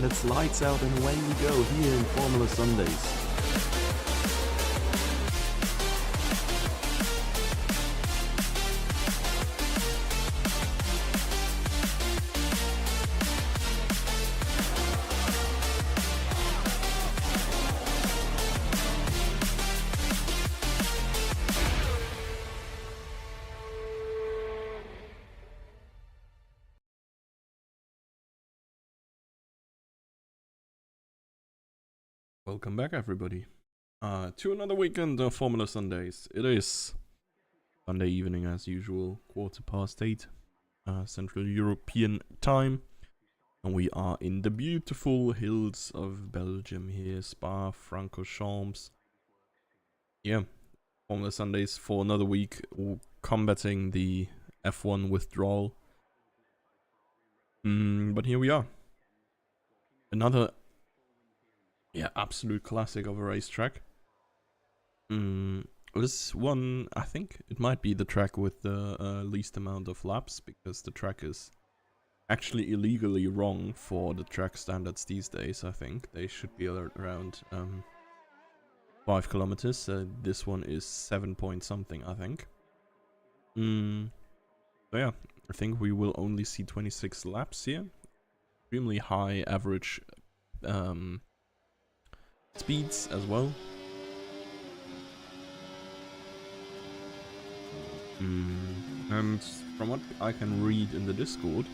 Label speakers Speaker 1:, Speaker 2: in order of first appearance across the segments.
Speaker 1: and it's lights out and away we go here in Formula Sundays. Welcome back, everybody, to another weekend of Formula Sundays. It is Sunday evening as usual, 8:15, Central European time, and we are in the beautiful hills of Belgium here, Spa-Francorchamps. Yeah, Formula Sundays for another week, combating the F1 withdrawal. But here we are. Another absolute classic of a racetrack. This one, I think it might be the track with the least amount of laps, because the track is actually illegally wrong for the track standards these days. I think they should be around 5 kilometers. This one is 7 point something, I think. So yeah, I think we will only see 26 laps here. Extremely high average speeds as well. And from what I can read in the Discord,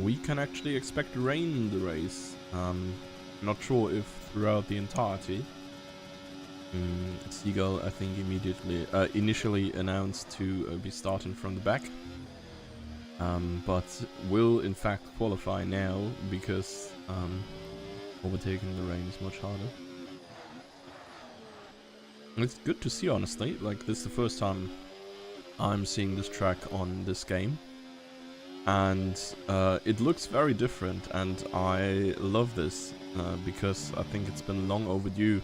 Speaker 1: we can actually expect rain in the race. Not sure if throughout the entirety. Seagull, I think, initially announced to be starting from the back, but will in fact qualify now because overtaking the rain is much harder. It's good to see, honestly. Like, this is the first time I'm seeing this track on this game, and it looks very different, and I love this because I think it's been long overdue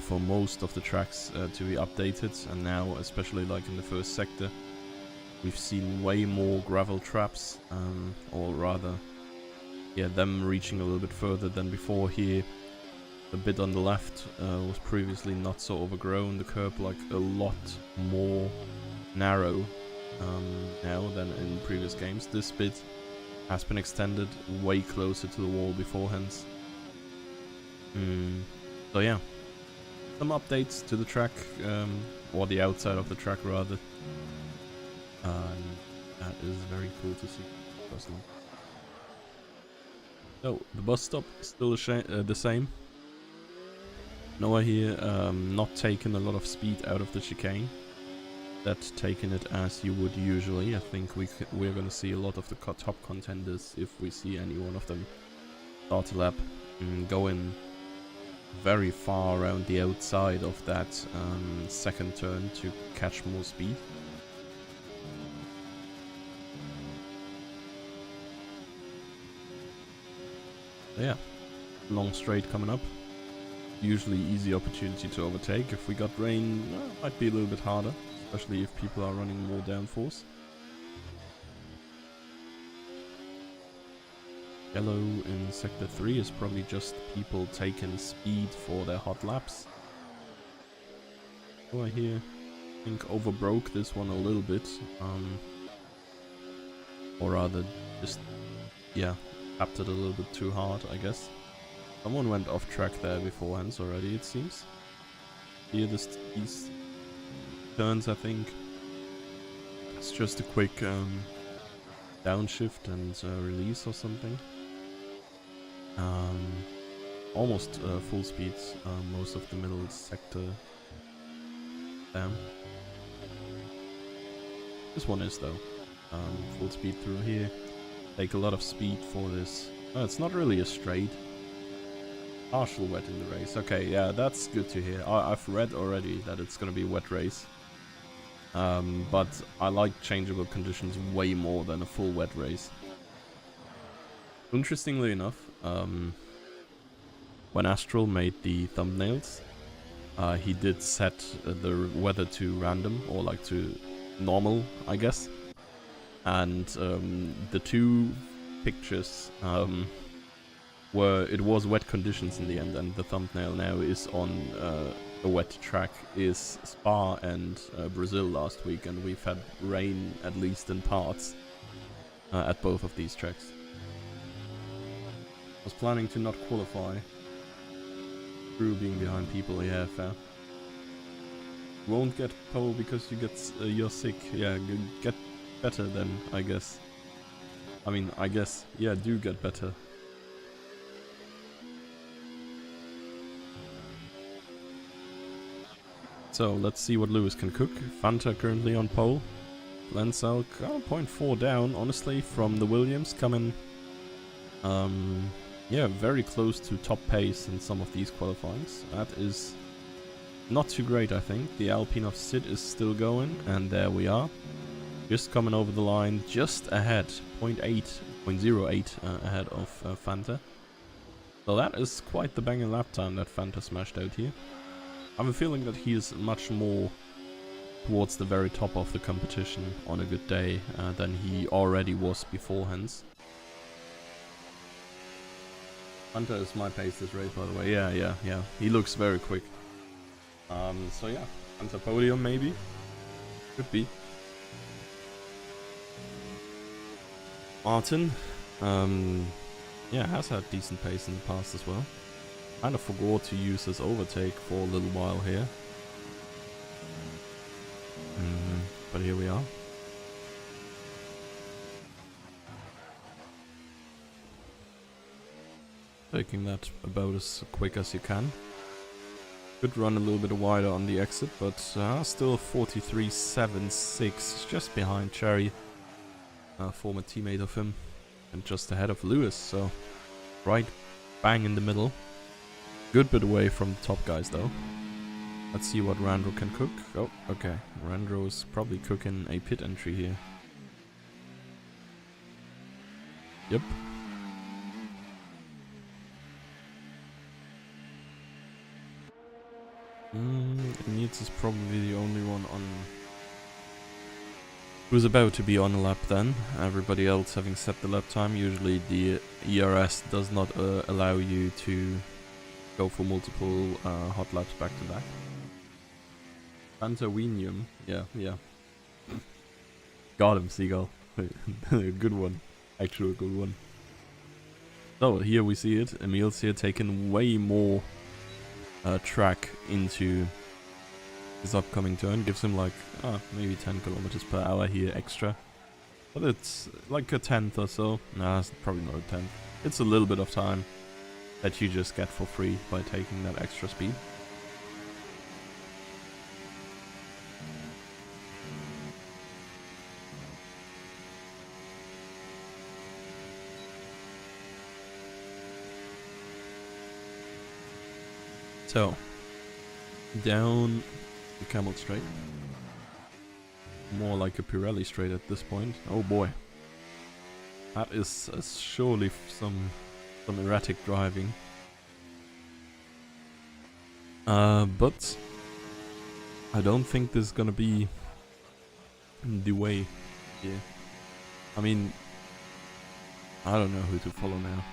Speaker 1: for most of the tracks to be updated, and now, especially like in the first sector, we've seen way more gravel traps, or rather, yeah, them reaching a little bit further than before. Here, the bit on the left was previously not so overgrown, the curb like a lot more narrow now than in previous games. This bit has been extended way closer to the wall beforehand. So yeah, some updates to the track, or the outside of the track rather. That is very cool to see, personally. So, the bus stop is still the same. Noah here, not taking a lot of speed out of the chicane. That's taking it as you would usually. I think we're going to see a lot of the top contenders, if we see any one of them start a lap, going very far around the outside of that second turn to catch more speed. Yeah, long straight coming up. Usually easy opportunity to overtake. If we got rain, it might be a little bit harder, especially if people are running more downforce. Yellow in sector 3 is probably just people taking speed for their hot laps. Oh, I here I think overbroke this one a little bit, or rather just, yeah, tapped it a little bit too hard, I guess. Someone went off track there beforehand already, it seems. Here, these turns, I think it's just a quick downshift and release or something. Almost full speed, most of the middle sector. Damn. This one is though. Full speed through here. Take a lot of speed for this. It's not really a straight. Partial wet in the race. Okay, yeah, that's good to hear. I've read already that it's gonna be a wet race. But I like changeable conditions way more than a full wet race. Interestingly enough, when Astral made the thumbnails, he did set the weather to random, or like to normal, I guess. And the two pictures where it was wet conditions in the end, and the thumbnail now is on a wet track, is Spa and Brazil last week, and we've had rain at least in parts at both of these tracks. I was planning to not qualify through being behind people. Yeah, fair. Won't get pole because you get you're sick. Yeah, get better then, I guess. I mean, I guess, yeah, do get better. So let's see what Lewis can cook. Fanta currently on pole. Lensel 0.4 down, honestly, from the Williams, coming yeah, very close to top pace in some of these qualifyings. That is not too great, I think. The Alpine of Sid is still going, and there we are. Just coming over the line, just ahead, 0.08 ahead of Fanta. So that is quite the banging lap time that Fanta smashed out here. I have a feeling that he is much more towards the very top of the competition on a good day than he already was beforehand. Hunter is my pace this race, by the way. Yeah. He looks very quick. So yeah, Hunter podium maybe. Could be. Martin, yeah, has had decent pace in the past as well. Kind of forgot to use his overtake for a little while here. But here we are. Taking that about as quick as you can. Could run a little bit wider on the exit, but still 43.76, just behind Cherry, former teammate of him, and just ahead of Lewis, so right bang in the middle. Good bit away from the top guys though. Let's see what Randro can cook. Oh, okay. Randro is probably cooking a pit entry here. Yep. Needs is probably the only one on who's about to be on a lap then. Everybody else having set the lap time. Usually the ERS does not allow you to go for multiple hot laps back to back. Antawinium, yeah. Got him, Seagull. Good one. Actually a good one. So here we see it. Emil's here taking way more track into his upcoming turn. Gives him like maybe 10 kilometers per hour here extra. But it's like a tenth or so. Nah, it's probably not a tenth. It's a little bit of time that you just get for free by taking that extra speed. So, down the Camel Straight. More like a Pirelli straight at this point. Oh boy. That is surely some erratic driving. But I don't think this is gonna be the way here. I mean, I don't know who to follow now.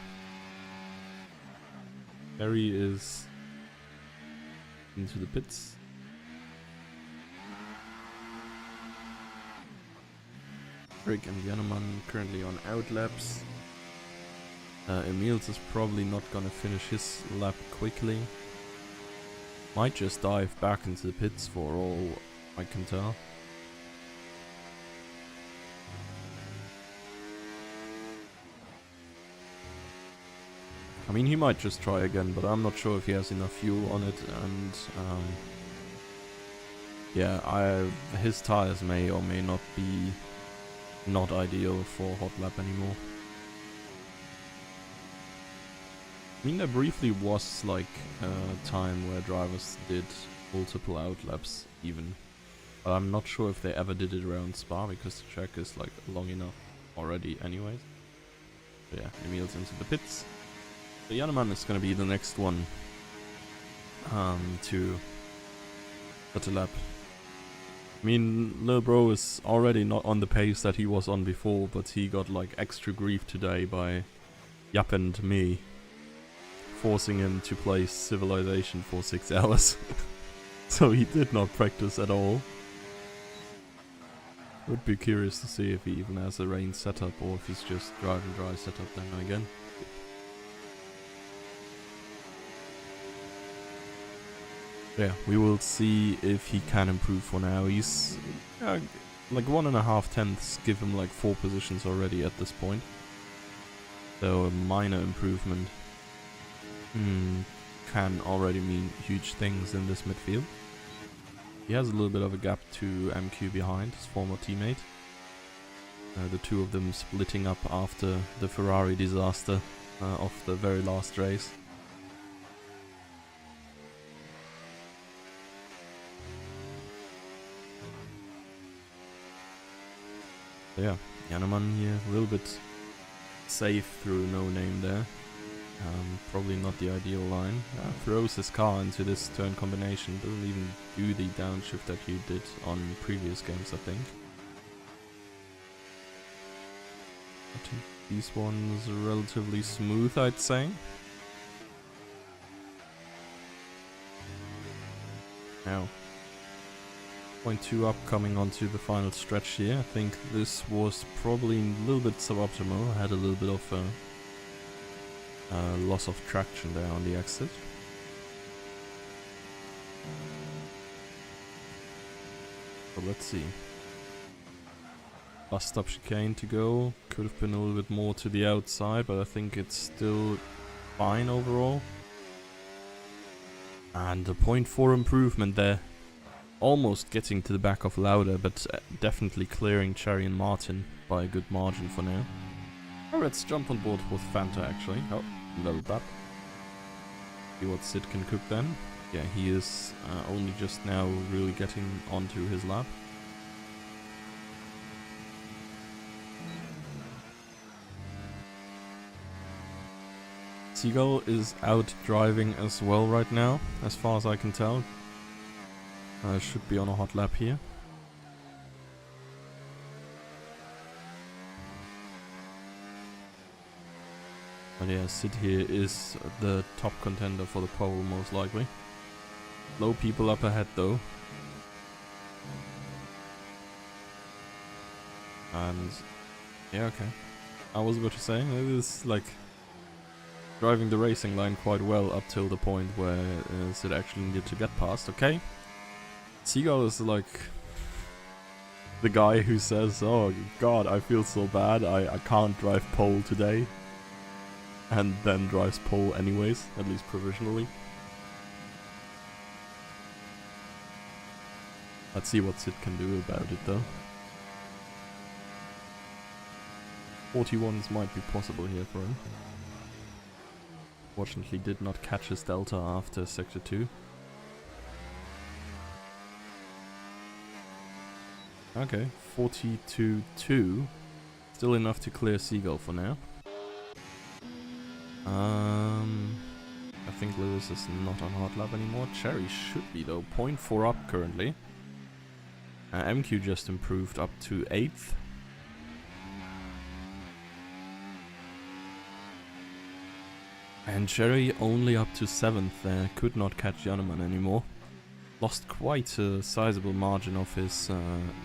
Speaker 1: Barry is into the pits. Rick and Janeman currently on out laps. Emils is probably not gonna finish his lap quickly. Might just dive back into the pits for all I can tell. I mean, he might just try again, but I'm not sure if he has enough fuel on it, and yeah, his tires may or may not be not ideal for hot lap anymore. I mean, there briefly was like a time where drivers did multiple out laps even, but I'm not sure if they ever did it around Spa because the track is like long enough already anyways. But yeah, Emil's into the pits. So Janeman is going to be the next one to put a lap. I mean, Lil Bro is already not on the pace that he was on before, but he got like extra grief today by Yap and me forcing him to play Civilization for 6 hours. So he did not practice at all. Would be curious to see if he even has a rain setup or if he's just drive and dry setup then again. Yeah, we will see if he can improve for now. He's like 1.5 tenths give him like 4 positions already at this point. So a minor improvement can already mean huge things in this midfield. He has a little bit of a gap to MQ behind, his former teammate. The two of them splitting up after the Ferrari disaster of the very last race. So yeah, Jannemann here a little bit safe through no name there. Probably not the ideal line. Throws his car into this turn combination, doesn't even do the downshift that he did on previous games, I think. I think these ones are relatively smooth, I'd say. Now, 0.2 up coming onto the final stretch here. I think this was probably a little bit suboptimal. I had a little bit of loss of traction there on the exit. So let's see. Bus stop chicane to go. Could have been a little bit more to the outside, but I think it's still fine overall. And a 0.4 improvement there. Almost getting to the back of Lauda, but definitely clearing Cherry and Martin by a good margin for now. Oh, let's jump on board with Fanta actually. Oh, leveled up. See what Sid can cook then. Yeah, he is only just now really getting onto his lap. Seagull is out driving as well right now, as far as I can tell. Should be on a hot lap here. But yeah, Sid here is the top contender for the pole most likely. Low people up ahead though. And yeah, okay. I was about to say, it is like driving the racing line quite well up till the point where Sid actually needed to get past. Okay. Seagull is like the guy who says, oh god, I feel so bad, I can't drive pole today. And then drives pole anyways, at least provisionally. Let's see what Sid can do about it though. 41s might be possible here for him. Fortunately did not catch his delta after sector 2. Okay, 42.2. Still enough to clear Seagull for now. I think Lewis is not on hot lap anymore. Cherry should be though. 0.4 up currently. MQ just improved up to 8th. And Cherry only up to 7th. Could not catch Jannemann anymore. Lost quite a sizable margin of his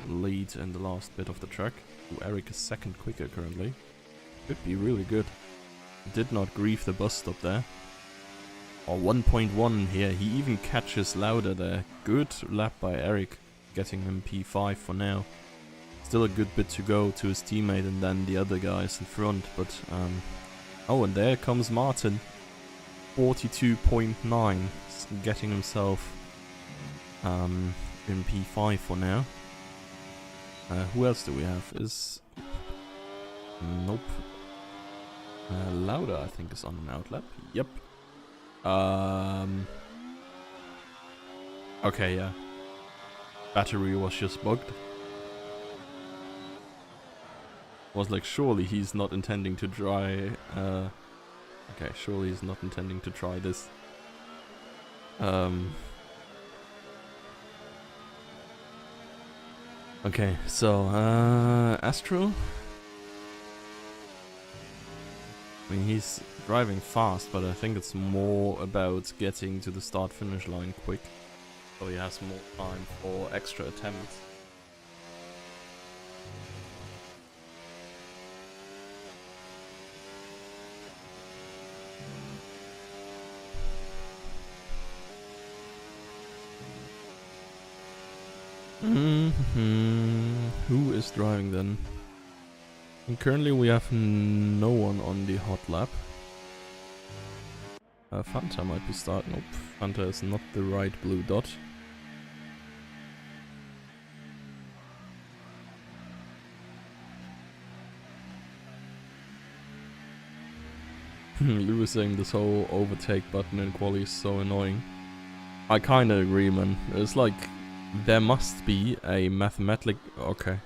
Speaker 1: lead in the last bit of the track. Eric is 2nd quicker currently. Could be really good. Did not grieve the bus stop there. Or 1.1 here. He even catches Lauda there. Good lap by Eric, getting him P5 for now. Still a good bit to go to his teammate and then the other guys in front. But oh, and there comes Martin. 42.9, getting himself in P5 for now. Who else do we have? Nope. Lauda, I think, is on an outlap. Yep. Okay, yeah. Battery was just bugged. Was like, surely he's not intending to try. Okay, surely he's not intending to try this. Okay, so Astro. I mean, he's driving fast, but I think it's more about getting to the start-finish line quick, so he has more time for extra attempts. Who is driving then? And currently we have no one on the hot lap. Fanta might be starting. Nope, Fanta is not the right blue dot. Lou is saying this whole overtake button in quali is so annoying. I kinda agree, man. It's like there must be a mathematic. Okay.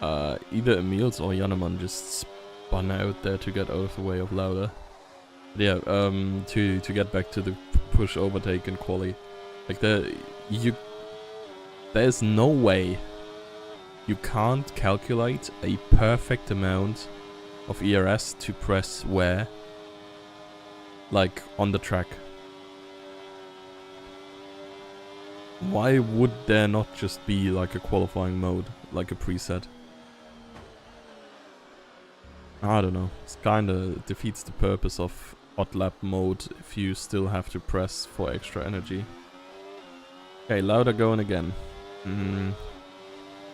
Speaker 1: Either Emils or Jannemann just spun out there to get out of the way of Lauda. Yeah, to get back to the push overtake in quali. Like there's no way you can't calculate a perfect amount of ERS to press where, like on the track. Why would there not just be like a qualifying mode, like a preset? I don't know. It kinda defeats the purpose of hot lap mode if you still have to press for extra energy. Okay, Lauda going again.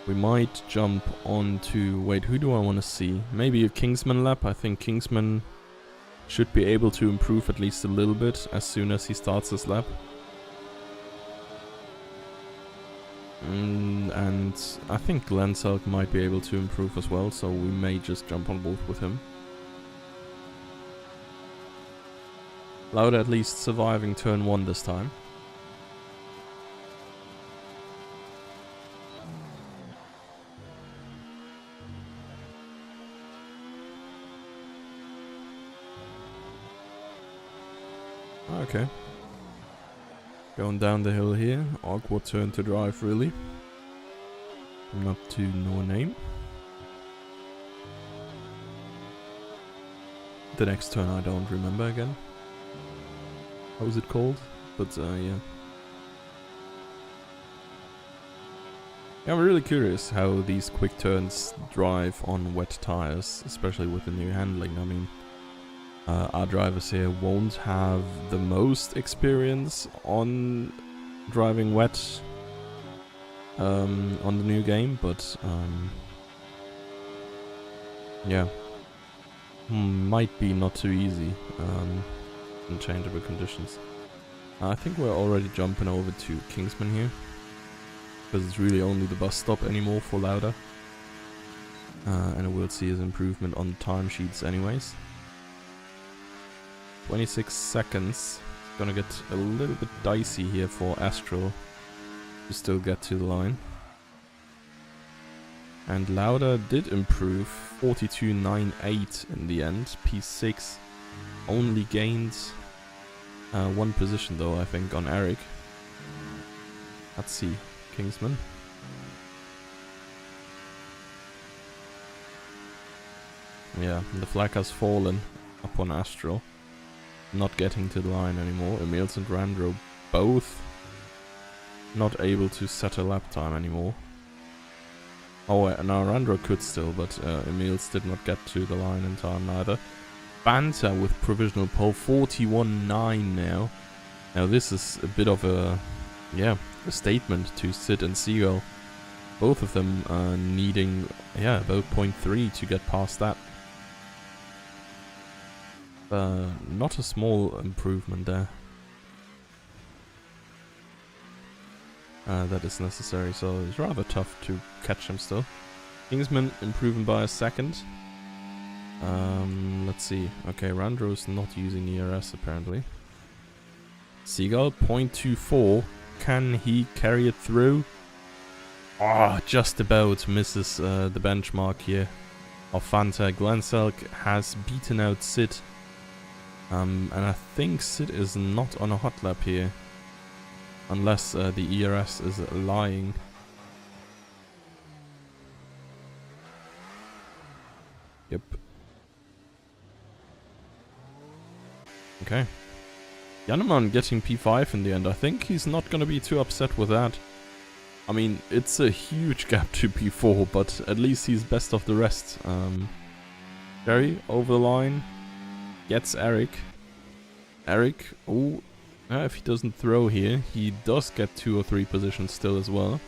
Speaker 1: We might jump on to... Wait, who do I want to see? Maybe a Kingsman lap. I think Kingsman should be able to improve at least a little bit as soon as he starts this lap. And I think Glenselk might be able to improve as well, so we may just jump on board with him. Lauda at least surviving turn 1 this time. Okay. Going down the hill here. Awkward turn to drive, really. I'm up to no name. The next turn I don't remember again. How is it called? But yeah. Yeah, I'm really curious how these quick turns drive on wet tires, especially with the new handling. I mean, our drivers here won't have the most experience on driving wet on the new game, but yeah, might be not too easy in changeable conditions. I think we're already jumping over to Kingsman here, because it's really only the bus stop anymore for Lauda, and we'll see his improvement on the timesheets anyways. 26 seconds. It's gonna get a little bit dicey here for Astral to still get to the line. And Lauda did improve 42.98 in the end. P6 only gained 1 position though, I think, on Eric. Let's see. Kingsman. Yeah, the flag has fallen upon Astral. Not getting to the line anymore. Emils and Randro both not able to set a lap time anymore. Oh, now Randro could still, but Emils did not get to the line in time neither. Banter with provisional pole, 41.9 now. Now this is a bit of a, yeah, a statement to Sid and Seagull. Both of them needing, yeah, about 0.3 to get past that. Not a small improvement there. That is necessary, so it's rather tough to catch him still. Kingsman improving by a second. Let's see. Okay, Randro's not using ERS apparently. Seagull, 0.24. Can he carry it through? Ah, just about misses the benchmark here of Fanta. Glenselk has beaten out Sid. And I think Sid is not on a hot lap here. Unless the ERS is lying. Yep. Okay. Jannemann getting P5 in the end. I think he's not going to be too upset with that. I mean, it's a huge gap to P4, but at least he's best of the rest. Jerry over the line. Gets Eric. Eric, oh, if he doesn't throw here, he does get 2 or 3 positions still as well.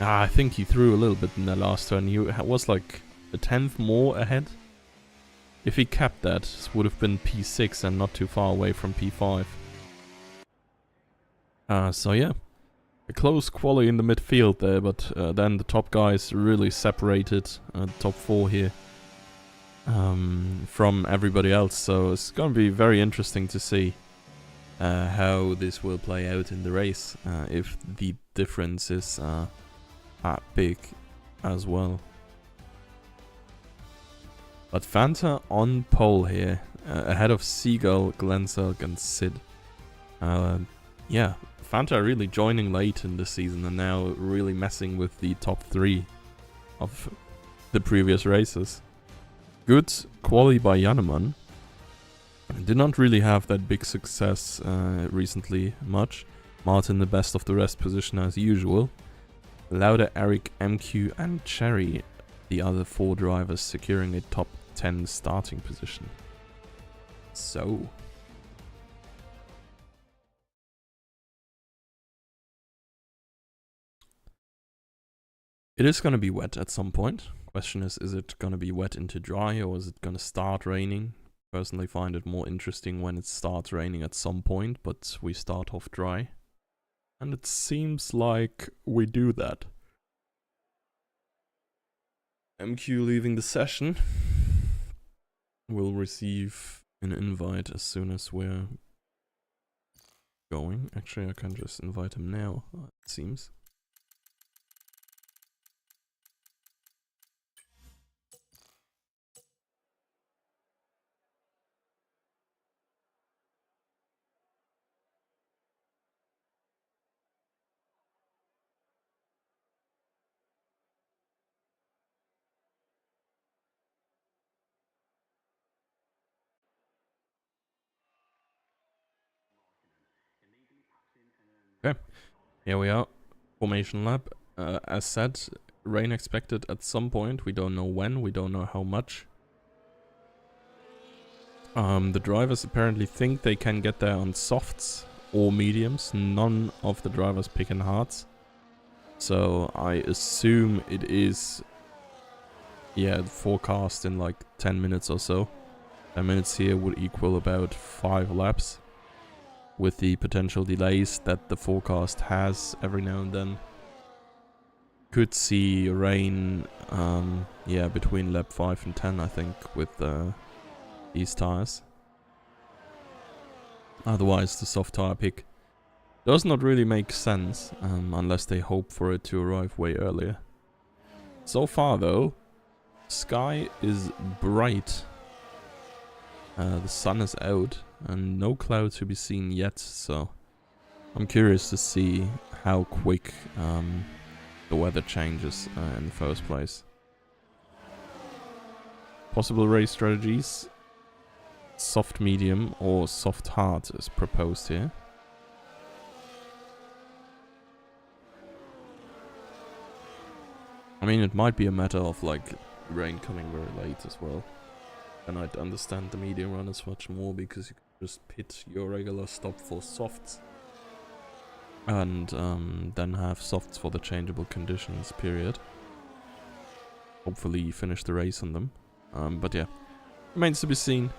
Speaker 1: I think he threw a little bit in that last turn. He was like a 10th more ahead. If he kept that, it would have been P6 and not too far away from P5. So yeah, a close quali in the midfield there, but then the top guys really separated, the top 4 here, from everybody else. So it's going to be very interesting to see how this will play out in the race, if the difference is that big as well. But Fanta on pole here, ahead of Seagull, Glenselg and Sid. Yeah, Fanta really joining late in this season and now really messing with the top 3 of the previous races. Good quali by Jannemann. Did not really have that big success recently much. Martin the best of the rest position as usual. Lauda, Eric, MQ and Cherry, the other 4 drivers, securing a top 10 starting position. So it is going to be wet at some point. Question is it going to be wet into dry, or is it going to start raining? Personally find it more interesting when it starts raining at some point, but we start off dry. And it seems like we do that. MQ leaving the session. We'll receive an invite as soon as we're going. Actually, I can just invite him now, it seems. Okay, here we are. Formation lab. As said, rain expected at some point. We don't know when, we don't know how much. The drivers apparently think they can get there on softs or mediums. None of the drivers picking hards. So I assume it is, yeah, forecast in like 10 minutes or so. 10 minutes here would equal about 5 laps. With the potential delays that the forecast has every now and then. Could see rain, yeah, between lap 5 and 10, I think, with these tires. Otherwise, the soft tire pick does not really make sense, unless they hope for it to arrive way earlier. So far, though, sky is bright. The sun is out and no clouds to be seen yet, so I'm curious to see how quick the weather changes in the first place. Possible race strategies: soft medium or soft hard is proposed here. I mean, it might be a matter of like rain coming very late as well. And I'd understand the medium runners much more, because you can just pit your regular stop for softs. And then have softs for the changeable conditions period. Hopefully finish the race on them. But yeah, remains to be seen.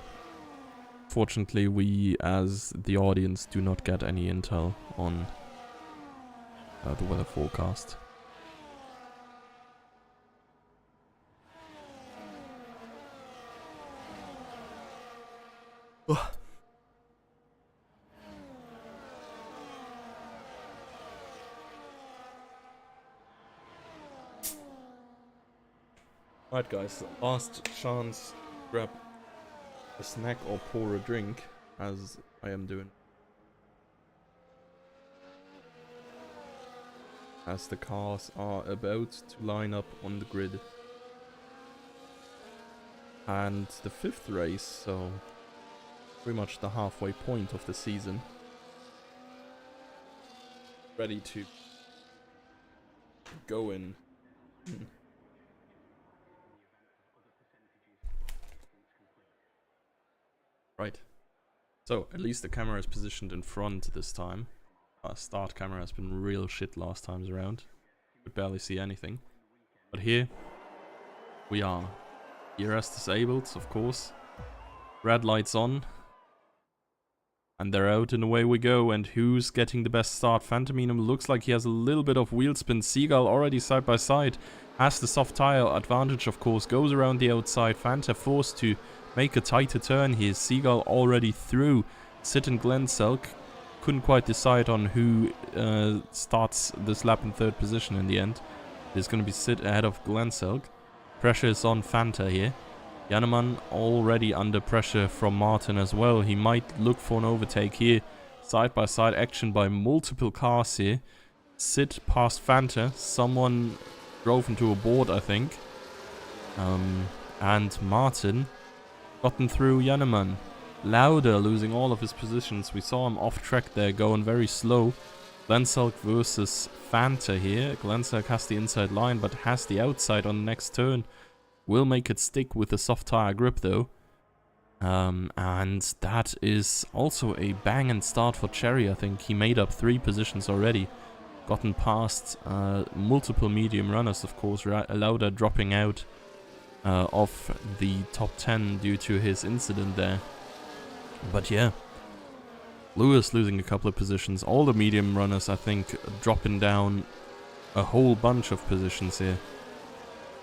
Speaker 1: Fortunately, we as the audience do not get any intel on the weather forecast. Right guys, last chance, grab a snack or pour a drink, as I am doing. As the cars are about to line up on the grid. And the 5th race, so pretty much the halfway point of the season. Ready to go in. Right. So, at least the camera is positioned in front this time. Our start camera has been real shit last times around. You could barely see anything. But here, we are. ERS disabled, of course. Red lights on. And they're out and away we go. And who's getting the best start? Phantominum looks like he has a little bit of wheel spin. Seagull already side by side. Has the soft tire advantage, of course. Goes around the outside. Fanta forced to make a tighter turn here. Seagull already through. Sid and Glenselk couldn't quite decide on who starts this lap in third position in the end. There's going to be Sid ahead of Glenselk. Pressure is on Fanta here. Janneman already under pressure from Martin as well. He might look for an overtake here. Side by side action by multiple cars here. Sid past Fanta. Someone drove into a board, I think. And Martin gotten through Janneman. Lauder losing all of his positions. We saw him off track there, going very slow. Glenselk versus Fanta here. Glenselk has the inside line, but has the outside on the next turn. Will make it stick with the soft tire grip though. And that is also a banging start for Cherry, I think. He made up 3 positions already. Gotten past multiple medium runners, of course. Lauder dropping out of the top 10 due to his incident there. But yeah, Lewis losing a couple of positions. All the medium runners, I think, dropping down a whole bunch of positions here.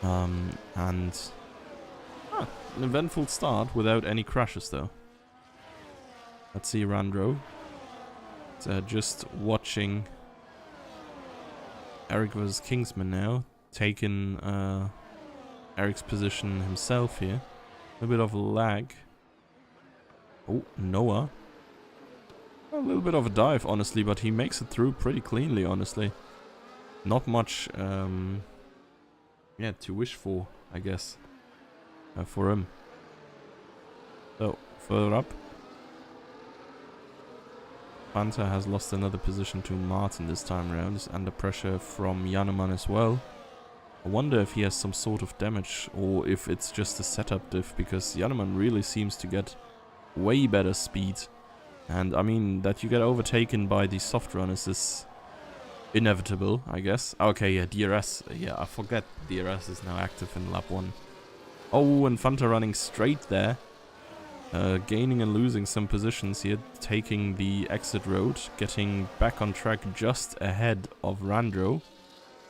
Speaker 1: And an eventful start without any crashes though. Let's see Randro. Just watching Eric versus Kingsman now. Taking Eric's position himself here. A bit of a lag. Oh, Noah. A little bit of a dive, honestly, but he makes it through pretty cleanly, honestly. Not much, yeah, to wish for, I guess, for him. So, further up. Fanta has lost another position to Martin this time around. He's under pressure from Janneman as well. I wonder if he has some sort of damage or if it's just a setup diff, because Janneman really seems to get way better speed. And I mean, that you get overtaken by these soft runners is inevitable, I guess. Okay, yeah, DRS. Yeah, I forget DRS is now active in lap 1. Oh, and Fanta running straight there. Gaining and losing some positions here. Taking the exit road. Getting back on track just ahead of Randro.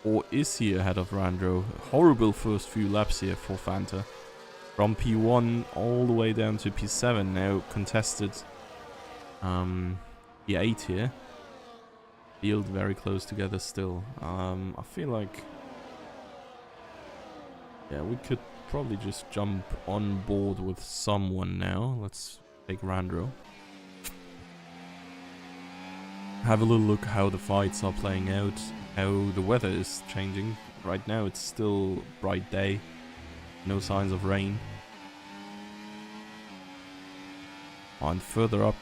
Speaker 1: Or is he ahead of Randro? Horrible first few laps here for Fanta. From P1 all the way down to P7 now contested. P8 here. Field very close together still. I feel like, yeah, we could probably just jump on board with someone now. Let's take Randro. Have a little look how the fights are playing out, how the weather is changing. Right now it's still bright day. No signs of rain. And further up,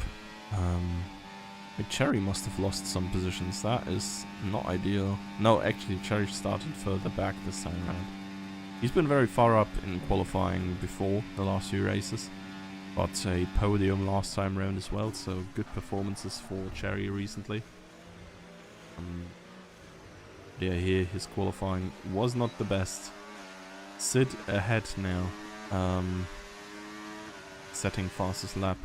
Speaker 1: Cherry must have lost some positions. That is not ideal. No, actually Cherry started further back this time around. He's been very far up in qualifying before the last few races. Got a podium last time around as well, so good performances for Cherry recently. Yeah, here his qualifying was not the best. Sid ahead now, setting fastest lap.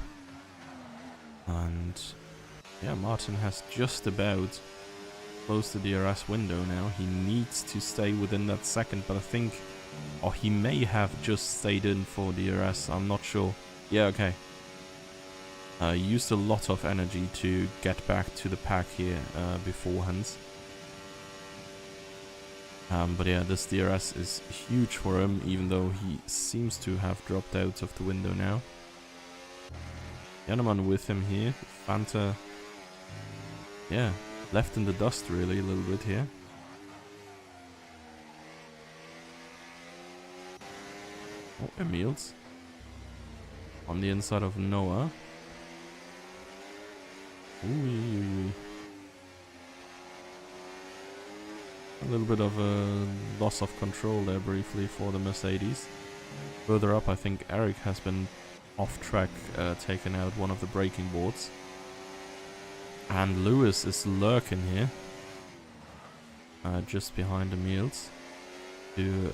Speaker 1: And yeah, Martin has just about closed the DRS window now. He needs to stay within that second, but I think, or he may have just stayed in for DRS, I'm not sure. Yeah, okay. Used a lot of energy to get back to the pack here beforehand. But yeah, this DRS is huge for him, even though he seems to have dropped out of the window now. Janneman with him here. Fanta, yeah, left in the dust really a little bit here. Oh, Emils. On the inside of Noah. Ooh. A little bit of a loss of control there briefly for the Mercedes. Further up, I think Eric has been off track, taken out one of the braking boards. And Lewis is lurking here. Just behind Emil's. To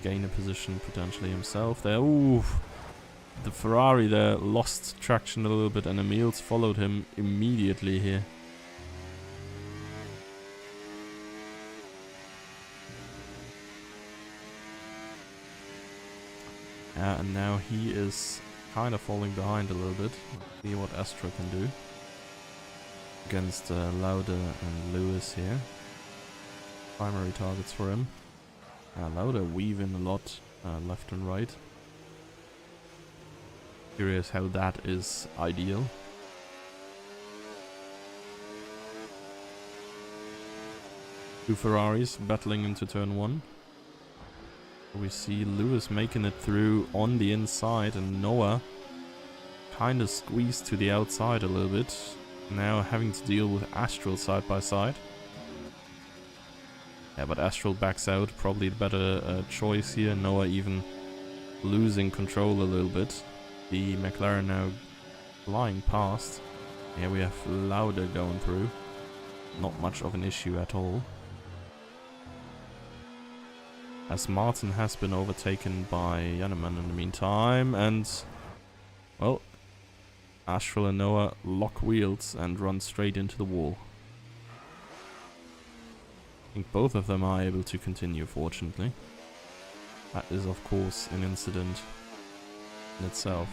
Speaker 1: gain a position potentially himself there. Ooh! The Ferrari there lost traction a little bit and Emil's followed him immediately here. And now he is kind of falling behind a little bit. Let's see what Astra can do against Lauda and Lewis here. Primary targets for him. Lauda weaving a lot left and right. Curious how that is ideal. Two Ferraris battling into turn 1. We see Lewis making it through on the inside and Noah kind of squeezed to the outside a little bit. Now having to deal with Astral side by side. Yeah, but Astral backs out, probably the better choice here. Noah even losing control a little bit. The McLaren now flying past. Here we have Lauda going through. Not much of an issue at all. As Martin has been overtaken by Jannemann in the meantime, and well, Astral and Noah lock wheels and run straight into the wall. I think both of them are able to continue, fortunately. That is of course an incident in itself.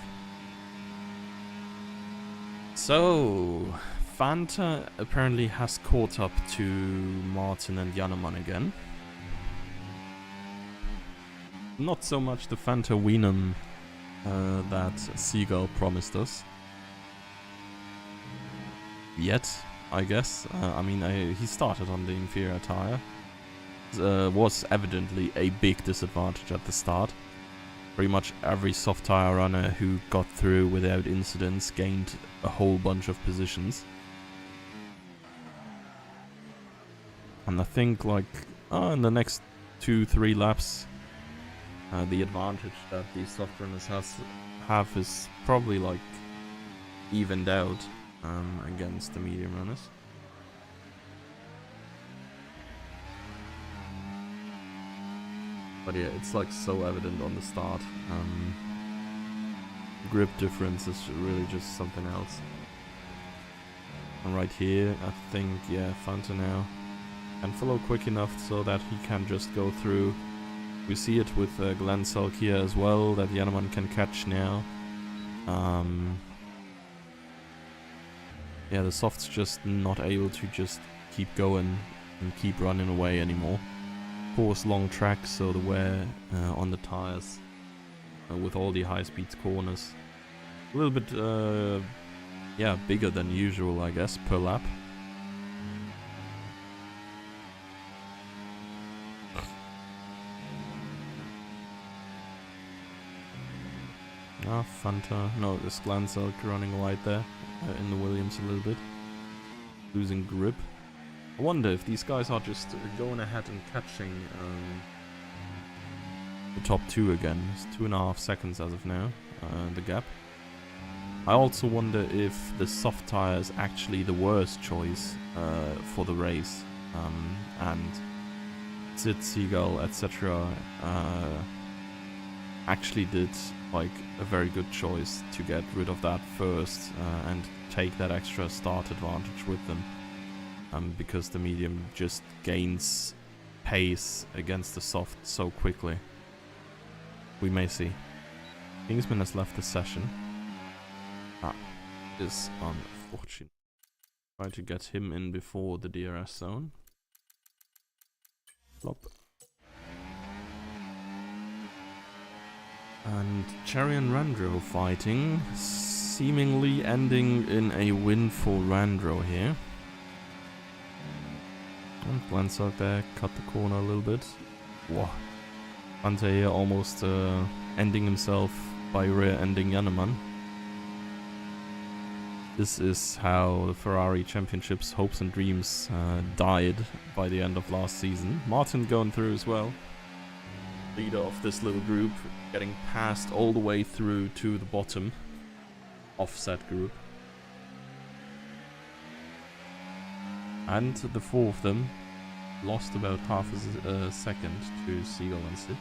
Speaker 1: So, Fanta apparently has caught up to Martin and Jannemann again. Not so much the Fanta Wienum that Seagull promised us. Yet, I guess. I mean, he started on the inferior tire. Was evidently a big disadvantage at the start. Pretty much every soft tire runner who got through without incidents gained a whole bunch of positions. And I think like in the next 2-3 laps, the advantage that these soft runners have is probably like evened out against the medium runners. But yeah, it's like so evident on the start. Grip difference is really just something else. And right here, I think, yeah, Fanta now can follow quick enough so that he can just go through. We see it with Glenn Sulk here as well, that Jannemann can catch now. Yeah, the soft's just not able to just keep going and keep running away anymore. Of course, long track, so the wear on the tires with all the high-speed corners. A little bit, yeah, bigger than usual, I guess, per lap. Fanta. No, this Glanzelk running wide there in the Williams a little bit. Losing grip. I wonder if these guys are just going ahead and catching the top two again. It's 2.5 seconds as of now, the gap. I also wonder if the soft tire is actually the worst choice for the race. And Sid, Seagull, etc. Actually did like a very good choice to get rid of that first and take that extra start advantage with them, because the medium just gains pace against the soft so quickly. We may see. Kingsman has left the session. Is unfortunate. Try to get him in before the DRS zone. Flop. And Cherry and Randro fighting, seemingly ending in a win for Randro here. And Glanzark there, cut the corner a little bit. Whoa. Ante here almost ending himself by rear-ending Jannemann. This is how the Ferrari Championship's hopes and dreams died by the end of last season. Martin going through as well. Leader of this little group, getting passed all the way through to the bottom of said group. And the four of them lost about half a second to Seagull and Sid.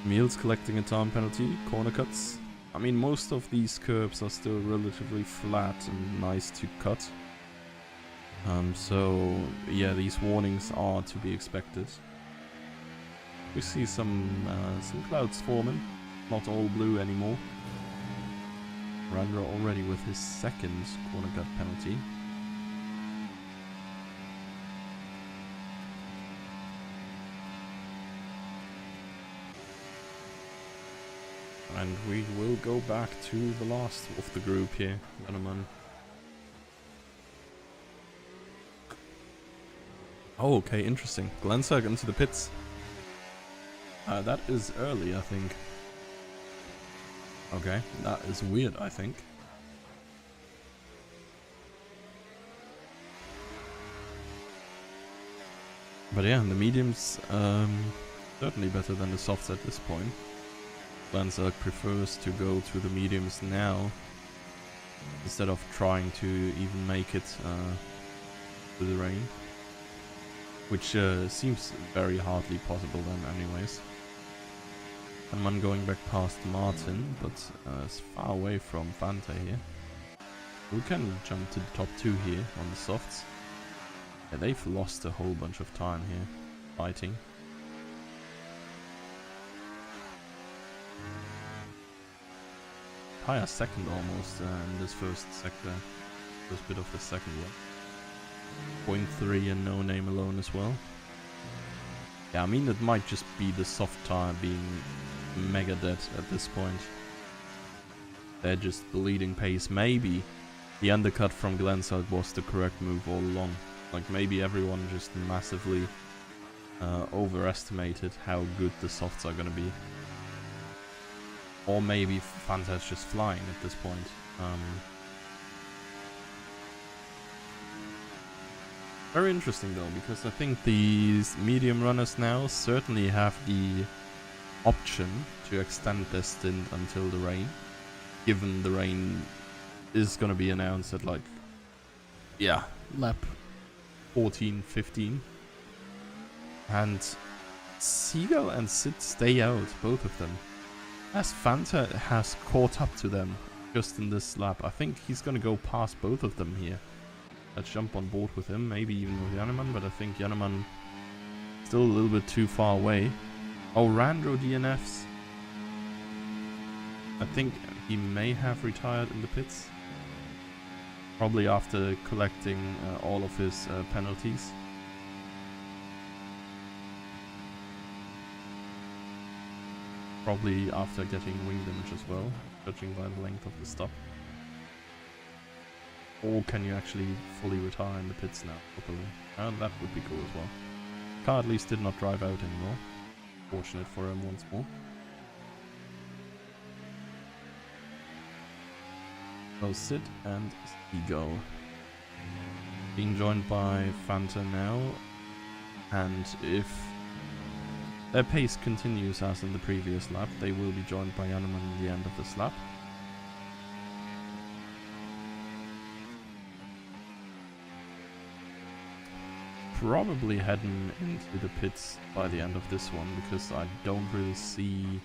Speaker 1: Meals collecting a time penalty, corner cuts. I mean, most of these curbs are still relatively flat and nice to cut. So yeah, these warnings are to be expected. We see some clouds forming, not all blue anymore. Randra already with his second corner cut penalty. And we will go back to the last of the group here, Veneman. Oh, okay, interesting. Glensag into the pits. That is early, I think. Okay, that is weird, I think. But yeah, the mediums, certainly better than the softs at this point. Glensag prefers to go to the mediums now, instead of trying to even make it to the rain. Which seems very hardly possible then anyways. Hanman going back past Martin, but is far away from Fanta here. We can jump to the top two here on the softs. Yeah, they've lost a whole bunch of time here, fighting. Higher second almost in this first sector, first bit of the second one. 0.3 and no name alone as well. Yeah, I mean it might just be the soft tire being mega dead at this point. They're just bleeding pace. Maybe the undercut from Glenside was the correct move all along. Like maybe everyone just massively overestimated how good the softs are gonna be. Or maybe Fanta's just flying at this point. Very interesting though, because I think these medium runners now certainly have the option to extend their stint until the rain. Given the rain is going to be announced at like, yeah, lap 14, 15. And Seagull and Sid stay out, both of them. As Fanta has caught up to them just in this lap, I think he's going to go past both of them here. Let's jump on board with him, maybe even with Janneman, but I think Janneman still a little bit too far away. Oh, Randro DNFs. I think he may have retired in the pits. Probably after collecting all of his penalties. Probably after getting wing damage as well, judging by the length of the stop. Or can you actually fully retire in the pits now properly? That would be cool as well. Car at least did not drive out anymore. Fortunate for him once more. So Sid and Seagull being joined by Fanta now, and if their pace continues as in the previous lap, they will be joined by Janneman at the end of this lap. Probably heading into the pits by the end of this one, because I don't really see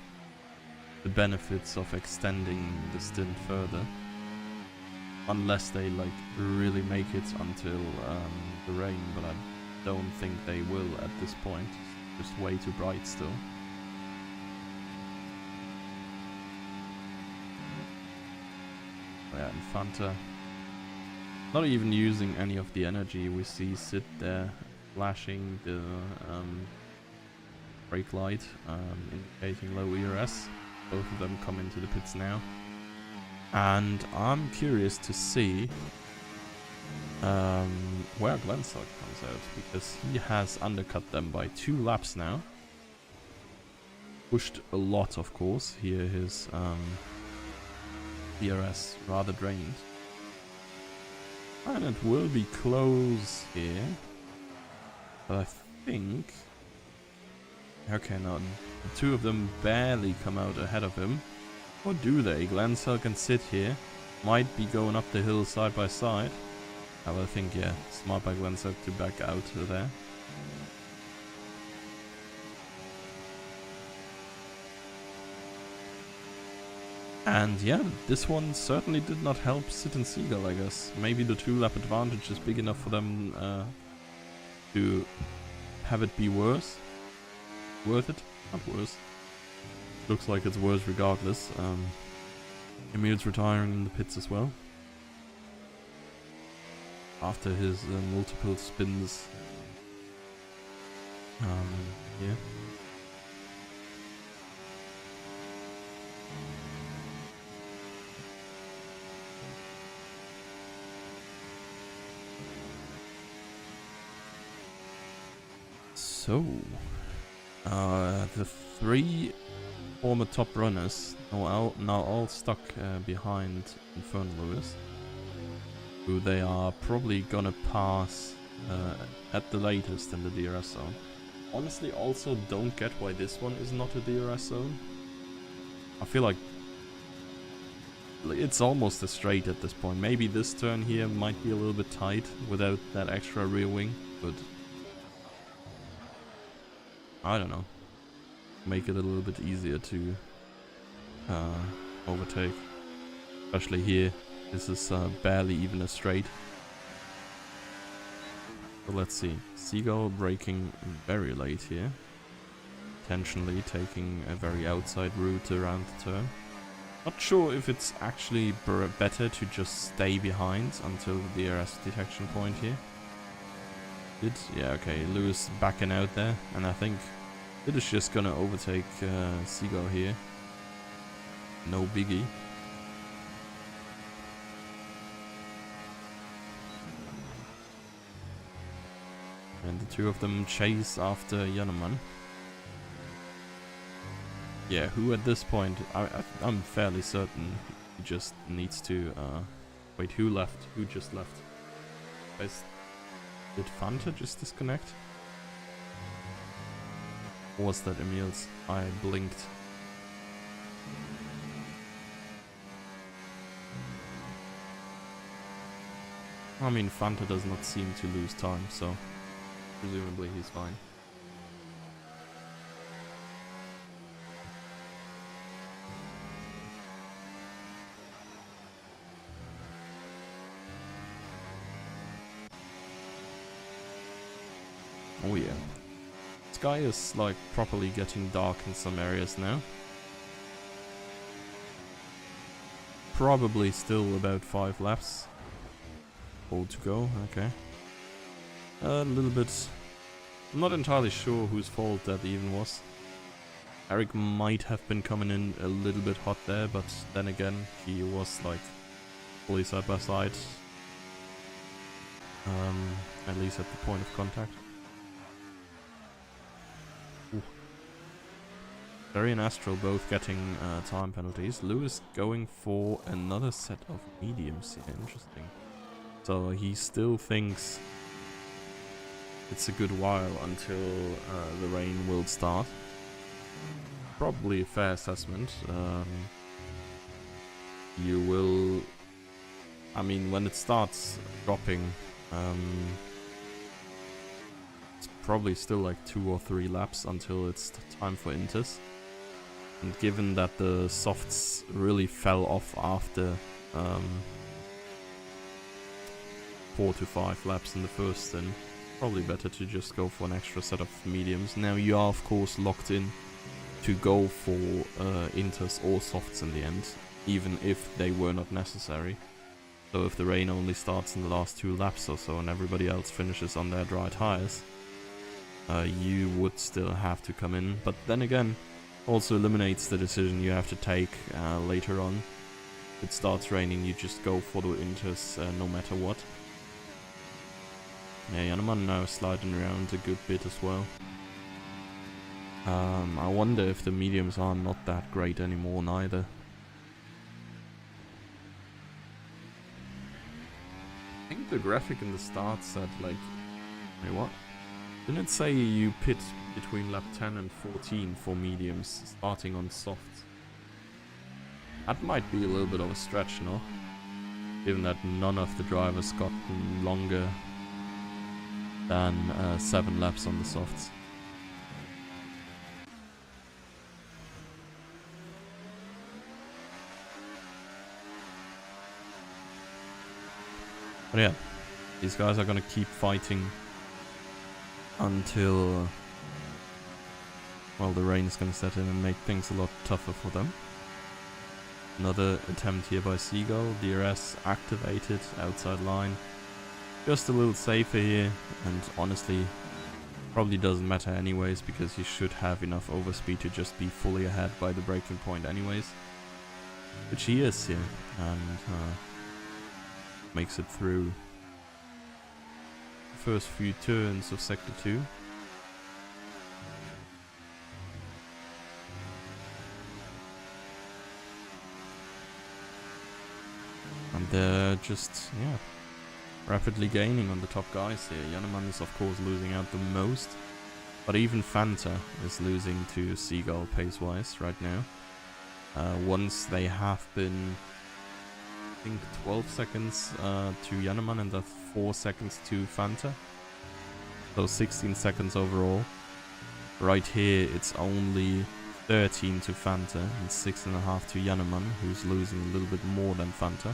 Speaker 1: the benefits of extending the stint further. Unless they like really make it until the rain, but I don't think they will at this point. It's just way too bright still. Yeah, and Fanta not even using any of the energy. We see Sid there flashing the brake light, indicating low ERS. Both of them come into the pits now. And I'm curious to see where Glenside comes tires out, because he has undercut them by 2 laps now. Pushed a lot, of course. Here his DRS rather drained. And it will be close here. But I think... Okay, now the 2 of them barely come out ahead of him. Or do they? Glancel can sit here. Might be going up the hill side by side. I think, yeah, smart by Glancel to back out there. And yeah, this one certainly did not help Sid and Seagull, I guess. Maybe the 2-lap advantage is big enough for them to have it be worse. Worth it? Not worse. Looks like it's worse regardless. Emil's retiring in the pits as well. After his multiple spins. Yeah. So, the 3 former top runners now all stuck behind Infernal Lewis, who they are probably gonna pass at the latest in the DRS zone. Honestly, also don't get why this one is not a DRS zone. I feel like it's almost a straight at this point. Maybe this turn here might be a little bit tight without that extra rear wing, but I don't know. Make it a little bit easier to overtake. Especially here. This is barely even a straight. So let's see. Seagull braking very late here. Intentionally taking a very outside route around the turn. Not sure if it's actually better to just stay behind until the DRS detection point here. Yeah, okay, Lewis backing out there, and I think it is just gonna overtake Seagull here. No biggie. And the 2 of them chase after Jannemann. Yeah, who at this point, I'm fairly certain he just needs to... wait, who left? Who just left? Did Fanta just disconnect? Or was that Emil's? I blinked. I mean, Fanta does not seem to lose time, so presumably he's fine. Oh yeah. Sky is like properly getting dark in some areas now. Probably still about 5 laps. All to go, okay. A little bit... I'm not entirely sure whose fault that even was. Eric might have been coming in a little bit hot there, but then again, he was like fully side by side. At least at the point of contact. Ooh. Barry and Astral both getting time penalties. Lewis going for another set of mediums here, interesting. So he still thinks it's a good while until the rain will start. Probably a fair assessment. You will... I mean, when it starts dropping, it's probably still like 2 or 3 laps until it's time for Inters. And given that the softs really fell off after 4 to 5 laps in the first, then probably better to just go for an extra set of mediums. Now you are of course locked in to go for Inters or softs in the end, even if they were not necessary. So if the rain only starts in the last 2 laps or so and everybody else finishes on their dry tires, you would still have to come in. But then again, also eliminates the decision you have to take later on. If it starts raining, you just go for the Inters no matter what. Yeah, Yaneman now sliding around a good bit as well. I wonder if the mediums are not that great anymore neither. I think the graphic in the start said like, wait, what? Didn't it say you pit between lap 10 and 14 for mediums, starting on softs? That might be a little bit of a stretch, no? Given that none of the drivers got longer than 7 laps on the softs. But yeah, these guys are gonna keep fighting until, well, the rain is gonna set in and make things a lot tougher for them. Another attempt here by Seagull, DRS activated, outside line. Just a little safer here, and honestly, probably doesn't matter anyways, because you should have enough overspeed to just be fully ahead by the braking point anyways. Which he is here, and makes it through the first few turns of Sector 2. And they're just, yeah, rapidly gaining on the top guys here. Yaneman is of course losing out the most, but even Fanta is losing to Seagull pace-wise right now. Once they have been, I think, 12 seconds to Yaneman and that's 4 seconds to Fanta. So 16 seconds overall. Right here it's only 13 to Fanta and 6.5 to Yaneman, who's losing a little bit more than Fanta.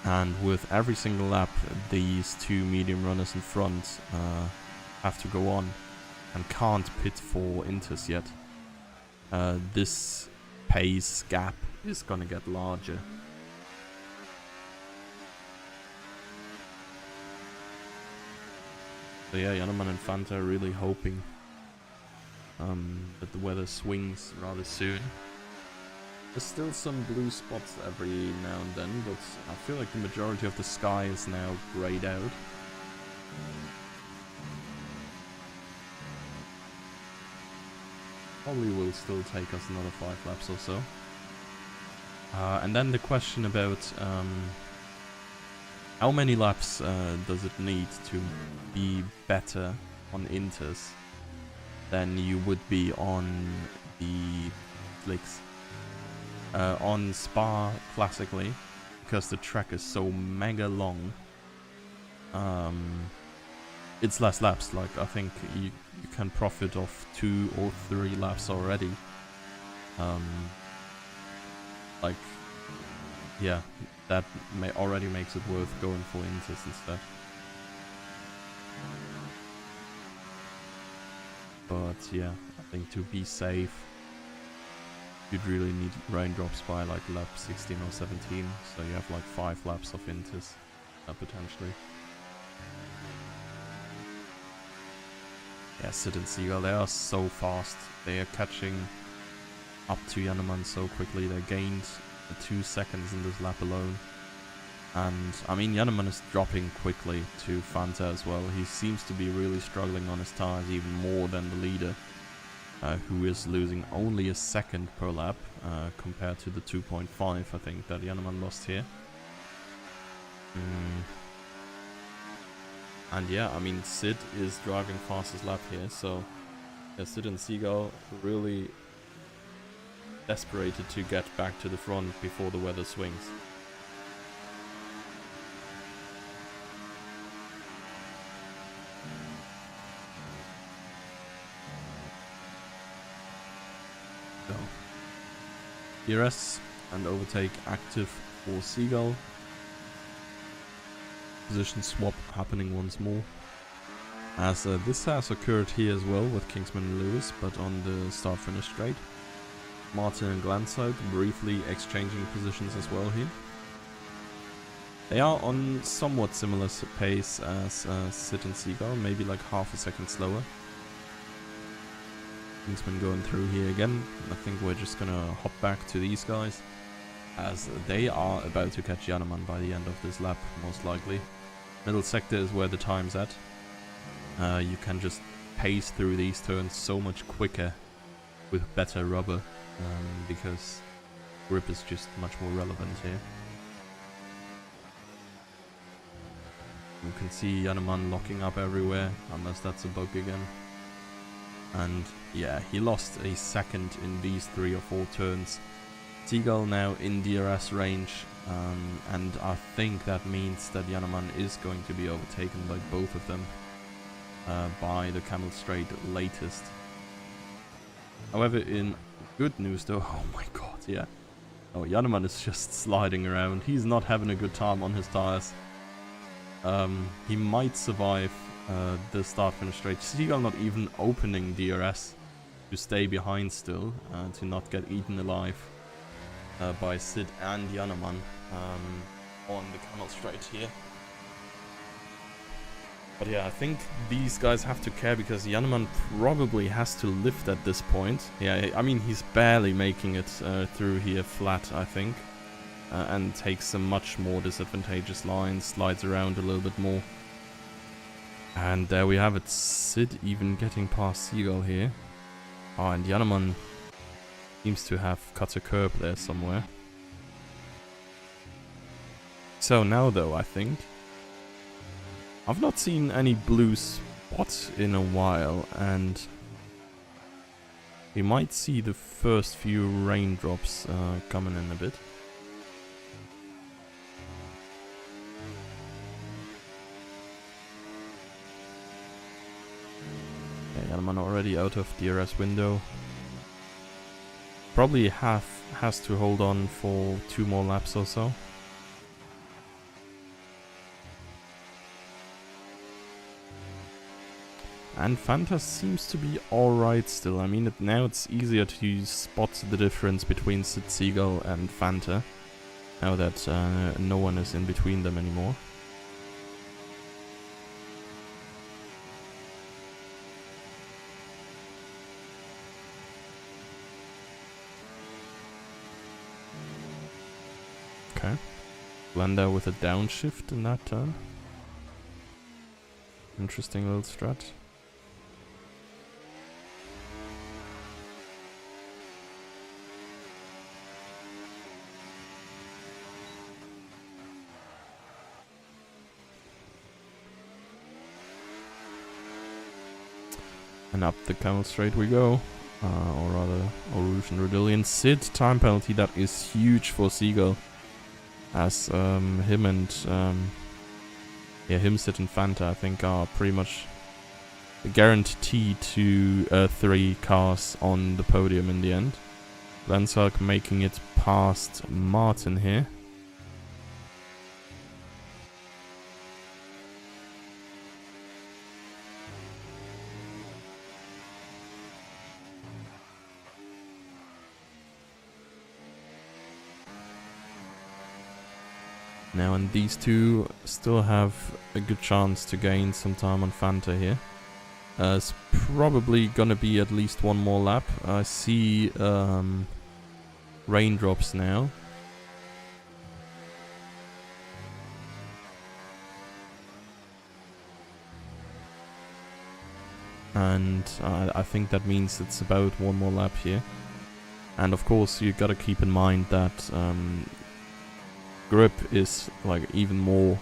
Speaker 1: And with every single lap, these two medium runners in front have to go on and can't pit for Inters yet. This pace gap is gonna get larger. So yeah, Yaneman and Fanta are really hoping that the weather swings rather soon. There's still some blue spots every now and then, but I feel like the majority of the sky is now greyed out. Probably will still take us another 5 laps or so. And then the question about how many laps does it need to be better on Inters than you would be on the slicks? On Spa, classically, because the track is so mega long, it's less laps. Like, I think you can profit off 2 or 3 laps already. Like, yeah, that already makes it worth going for Inters instead. But yeah, I think to be safe, you'd really need raindrops by like lap 16 or 17, so you have like 5 laps of Inters, potentially. Yeah, Sid and Seagull, they are so fast. They are catching up to Yaneman so quickly. They gained 2 seconds in this lap alone. And, I mean, Yaneman is dropping quickly to Fanta as well. He seems to be really struggling on his tires even more than the leader. Who is losing only a second per lap compared to the 2.5 I think that Yaneman lost here. And yeah, I mean, Sid is driving fastest lap here, so Sid and Seagull really desperated to get back to the front before the weather swings. DRS and overtake active for Seagull. Position swap happening once more. As this has occurred here as well with Kingsman and Lewis, but on the start-finish straight. Martin and Glanside briefly exchanging positions as well here. They are on somewhat similar pace as Sid and Seagull, maybe like half a second slower. Kingsman going through here again. I think we're just gonna hop back to these guys. as they are about to catch Janeman by the end of this lap, most likely. Middle sector is where the time's at. You can just pace through these turns so much quicker with better rubber, because grip is just much more relevant here. You can see Janeman locking up everywhere, unless that's a bug again. And yeah, he lost a second in these 3 or 4 turns. Seagull now in DRS range, and I think that means that Janeman is going to be overtaken by both of them by the Camel Straight latest. However, in good news though, oh my god, yeah. Oh, Janeman is just sliding around. He's not having a good time on his tires. He might survive the start-finish straight. Seagull not even opening DRS to stay behind still, to not get eaten alive by Sid and Janeman on the Camel Straight here. But yeah, I think these guys have to care because Janeman probably has to lift at this point. Yeah, I mean, he's barely making it through here flat, I think. And takes some much more disadvantageous lines, slides around a little bit more. And there we have it, Sid even getting past Seagull here. Oh, and Janeman seems to have cut a curb there somewhere. So now though, I think I've not seen any blue spots in a while, and we might see the first few raindrops coming in a bit. Okay, Janeman already out of DRS window. Probably has to hold on for 2 more laps or so. And Fanta seems to be alright still. I mean, now it's easier to spot the difference between Sid Seagull and Fanta, now that no one is in between them anymore. Okay. Blender with a downshift in that turn. Interesting little strat. And up the Camel Straight we go. Or rather, Rouge and Rodillion. Sid, time penalty, that is huge for Seagull. As him and him, Sid and Fanta, I think, are pretty much guaranteed to 3 cars on the podium in the end. Lanzark making it past Martin here. Now, and these two still have a good chance to gain some time on Fanta here. It's probably gonna be at least 1 more lap. I see raindrops now. And I think that means it's about 1 more lap here. And of course, you gotta keep in mind that grip is like even more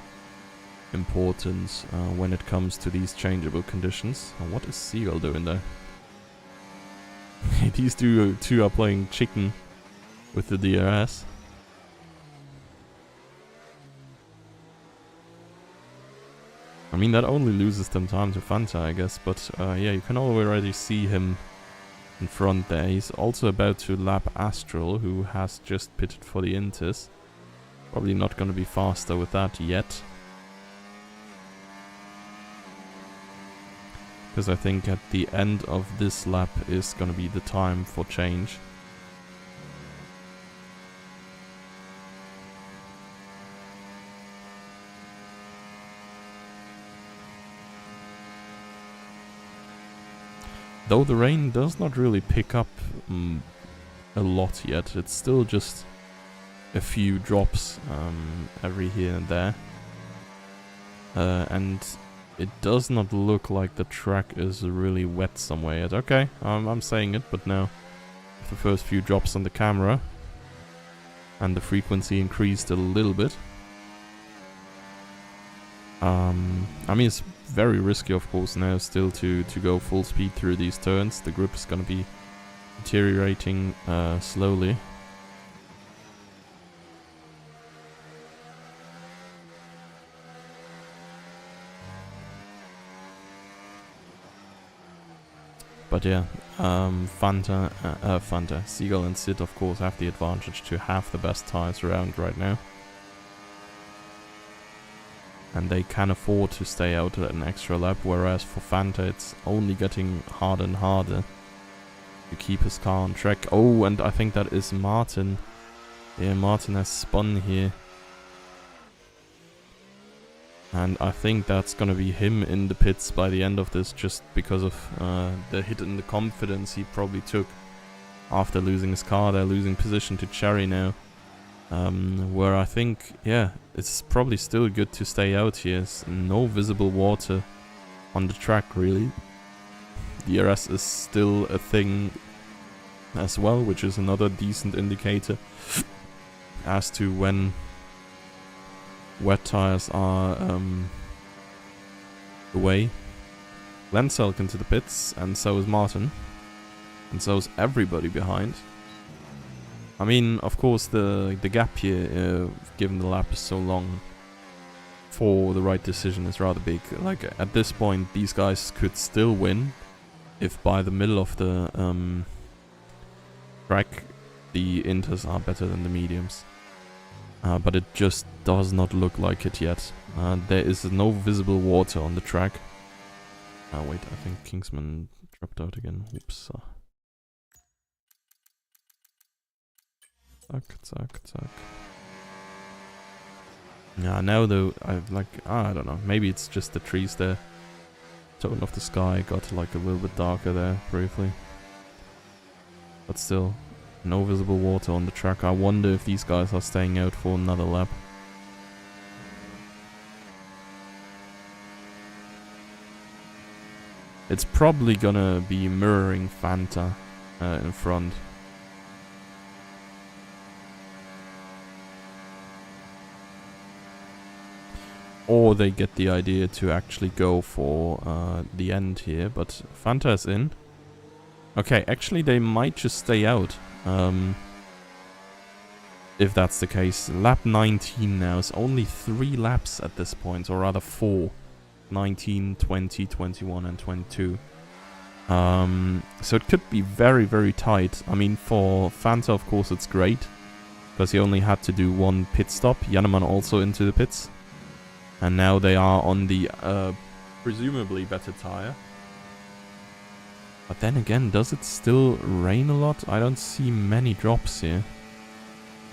Speaker 1: important when it comes to these changeable conditions. And what is Seagull doing there? These two are playing chicken with the DRS. I mean, that only loses them time to Fanta, I guess, but yeah, you can already see him in front there. He's also about to lap Astral, who has just pitted for the Intis. Probably not going to be faster with that yet. Because I think at the end of this lap is going to be the time for change. Though the rain does not really pick up a lot yet. It's still just a few drops every here and there. And it does not look like the track is really wet somewhere yet. Okay, I'm saying it, but now the first few drops on the camera and the frequency increased a little bit. I mean, it's very risky, of course, now still to go full speed through these turns. The grip is going to be deteriorating slowly. But yeah, Fanta, Seagull and Sid, of course, have the advantage to have the best tires around right now. And they can afford to stay out an extra lap, whereas for Fanta it's only getting harder and harder to keep his car on track. Oh, and I think that is Martin. Yeah, Martin has spun here. And I think that's gonna be him in the pits by the end of this, just because of the hit in the confidence he probably took after losing his car. They're losing position to Cherry now. Where I think, yeah, it's probably still good to stay out here. There's no visible water on the track, really. DRS is still a thing as well, which is another decent indicator as to when wet tires are away. Lenselk into the pits, and so is Martin. And so is everybody behind. I mean, of course, the gap here, given the lap is so long, for the right decision is rather big. Like, at this point, these guys could still win if by the middle of the track, the Inters are better than the mediums. But it just does not look like it yet. There is no visible water on the track. Wait, I think Kingsman dropped out again. Oops. Zack. Yeah, now though, I don't know, maybe it's just the trees there. Tone of the sky got like a little bit darker there, briefly. But still, no visible water on the track. I wonder if these guys are staying out for another lap. It's probably gonna be mirroring Fanta in front. Or they get the idea to actually go for the end here, but Fanta is in. Okay, actually they might just stay out. If that's the case. Lap 19 now. It's only 3 laps at this point, or rather 4. 19, 20, 21 and 22. So it could be very, very tight. I mean, for Fanta, of course, it's great. Because he only had to do 1 pit stop. Janneman also into the pits. And now they are on the presumably better tire. But then again, does it still rain a lot? I don't see many drops here.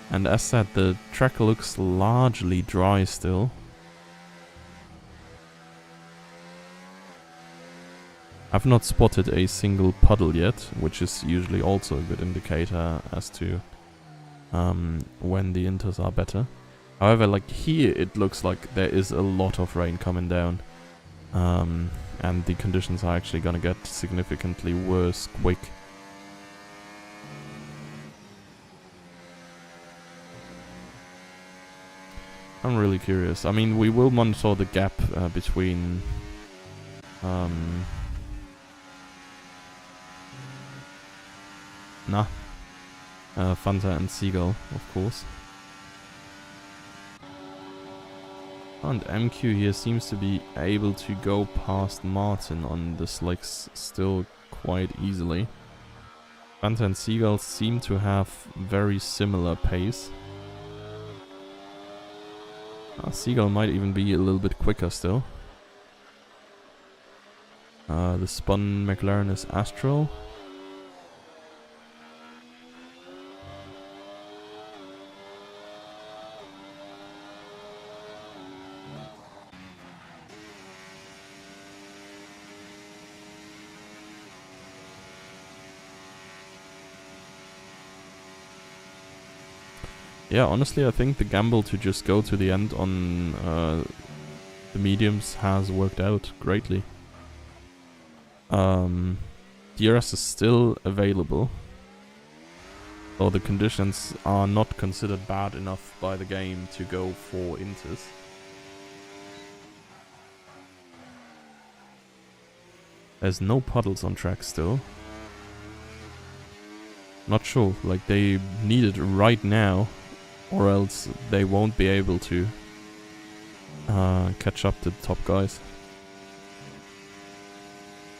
Speaker 1: And as said, the track looks largely dry still. I've not spotted a single puddle yet, which is usually also a good indicator as to when the Inters are better. However, like here, it looks like there is a lot of rain coming down. And the conditions are actually gonna get significantly worse quick. I'm really curious. I mean, we will monitor the gap between Fanta and Seagull, of course. And MQ here seems to be able to go past Martin on the slicks still quite easily. Fanta and Seagull seem to have very similar pace. Seagull might even be a little bit quicker still. The spun McLaren is Astral. Yeah, honestly, I think the gamble to just go to the end on the mediums has worked out greatly. DRS is still available, though the conditions are not considered bad enough by the game to go for inters. There's no puddles on track still. Not sure, like they need it right now, or else they won't be able to catch up to the top guys.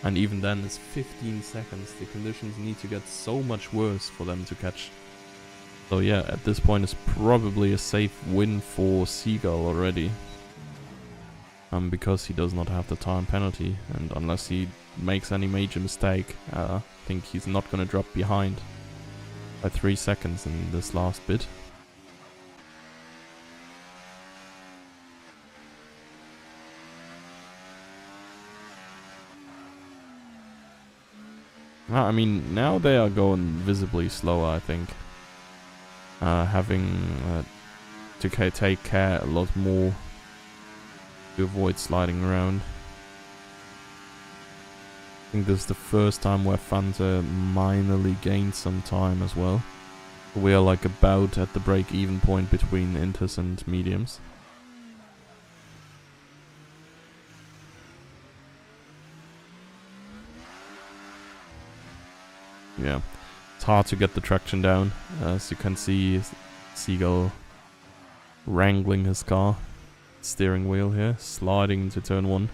Speaker 1: And even then, it's 15 seconds. The conditions need to get so much worse for them to catch. So yeah, at this point it's probably a safe win for Seagull already. Because he does not have the time penalty, and unless he makes any major mistake, I think he's not gonna drop behind by 3 seconds in this last bit. I mean, now they are going visibly slower, I think. Having to take care a lot more to avoid sliding around. I think this is the first time where Fanta minorly gained some time as well. We are like about at the break-even point between inters and mediums. Yeah, it's hard to get the traction down. As you can see, Seagull wrangling his car. Steering wheel here, sliding into turn 1.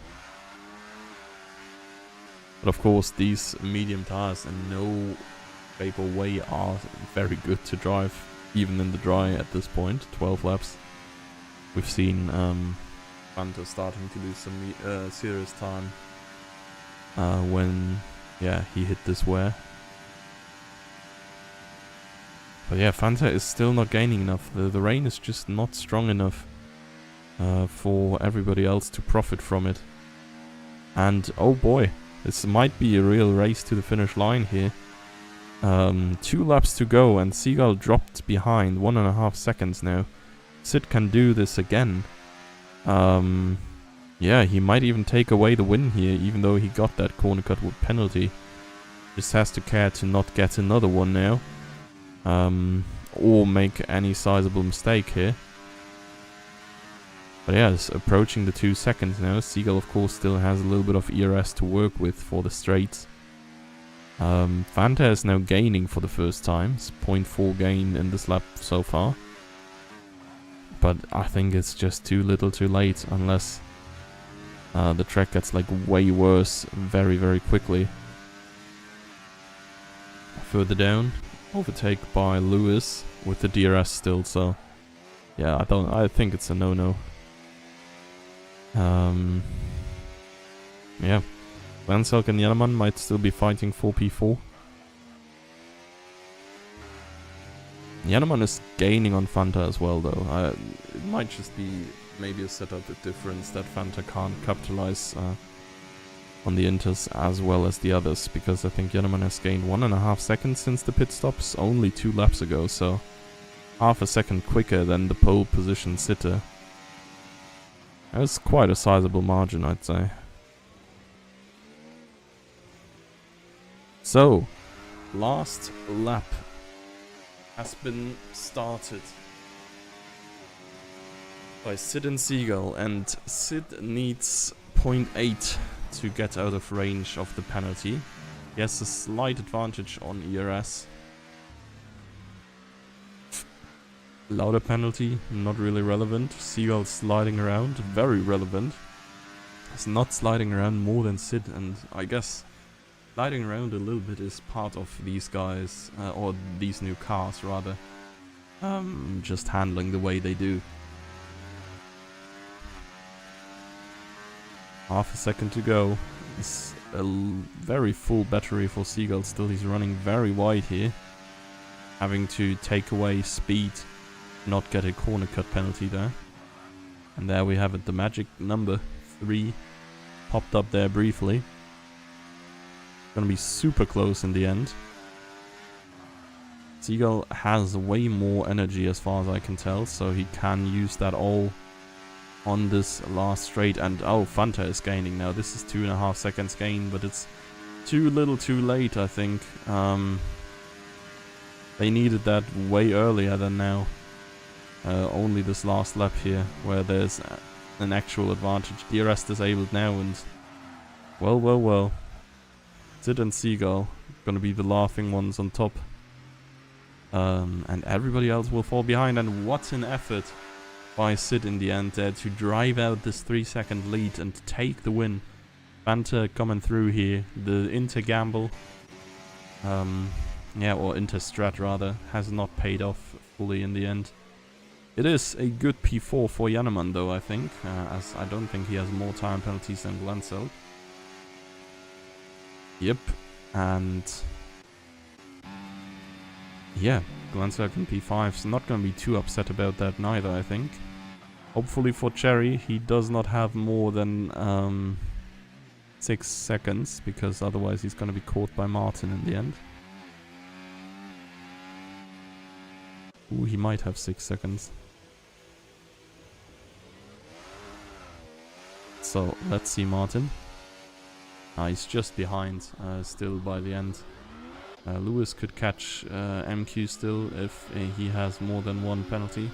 Speaker 1: But of course, these medium tires in no shape or way are very good to drive, even in the dry at this point. 12 laps. We've seen Fanta starting to lose some serious time when, yeah, he hit this wear. But yeah, Fanta is still not gaining enough. The rain is just not strong enough for everybody else to profit from it. And oh boy, this might be a real race to the finish line here. 2 laps to go and Seagull dropped behind 1.5 seconds now. Sid can do this again. Yeah, he might even take away the win here, even though he got that corner cut with penalty. Just has to care to not get another one now. Or make any sizable mistake here. But yeah, it's approaching the 2 seconds now. Seagull, of course, still has a little bit of ERS to work with for the straights. Fanta is now gaining for the first time. It's 0.4 gain in this lap so far. But I think it's just too little too late, unless the track gets like way worse very, very quickly. Further down, overtake by Lewis with the DRS still, so yeah, I think it's a no-no. Yeah, Lanselk and Yanaman might still be fighting for P4. Yanaman is gaining on Fanta as well, though. It might just be maybe a setup difference that Fanta can't capitalize on the inters as well as the others, because I think Yanaman has gained 1.5 seconds since the pit stops only 2 laps ago, so half a second quicker than the pole position sitter. That's quite a sizable margin, I'd say. So, last lap has been started by Sid and Seagull, and Sid needs 0.8 to get out of range of the penalty. He has a slight advantage on ERS. Louder penalty, not really relevant. Seagull sliding around, very relevant. He's not sliding around more than Sid, and I guess sliding around a little bit is part of these guys, or these new cars rather, just handling the way they do. Half a second to go. It's a very full battery for Seagull still. He's running very wide here, having to take away speed, not get a corner cut penalty there. And there we have it, the magic number 3 popped up there briefly. Gonna be super close in the end. Seagull has way more energy as far as I can tell, so he can use that all on this last straight. And oh, Fanta is gaining now. This is 2.5 seconds gain, but it's too little too late, I think. They needed that way earlier than now. Only this last lap here where there's an actual advantage. DRS disabled now, and well, Sid and Seagull gonna be the laughing ones on top. And everybody else will fall behind. And what an effort by Sid in the end there to drive out this 3-second lead and take the win. Fanta coming through here. The Inter gamble, yeah, or Inter strat rather, has not paid off fully in the end. It is a good P4 for Jannemann though, I think, as I don't think he has more time penalties than Glancel. Yep, and yeah, Glancel can P5, so not going to be too upset about that neither, I think. Hopefully for Cherry, he does not have more than 6 seconds, because otherwise he's going to be caught by Martin in the end. Ooh, he might have 6 seconds. So, let's see Martin. He's just behind, still by the end. Lewis could catch MQ still if he has more than one penalty.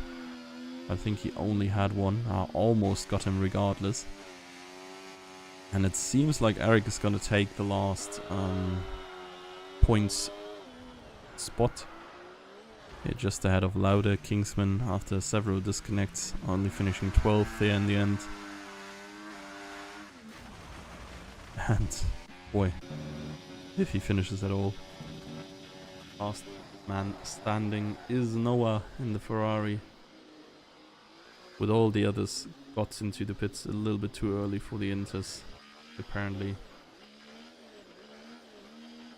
Speaker 1: I think he only had one. Almost got him regardless. And it seems like Eric is going to take the last points spot. Just ahead of Lauda, Kingsman, after several disconnects, only finishing 12th there in the end. And boy, if he finishes at all. Last man standing is Noah in the Ferrari. With all the others got into the pits a little bit too early for the Inters, apparently.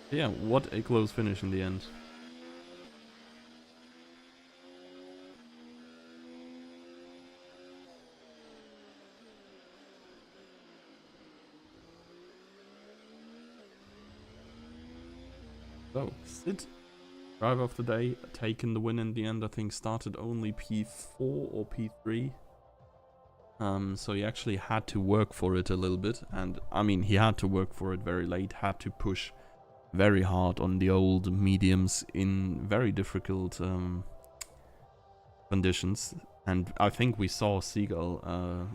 Speaker 1: Yeah, what a close finish in the end. So, Sid, driver of the day, taken the win in the end. I think started only P4 or P3. So he actually had to work for it a little bit. And I mean, he had to work for it very late, had to push very hard on the old mediums in very difficult conditions. And I think we saw Seagull,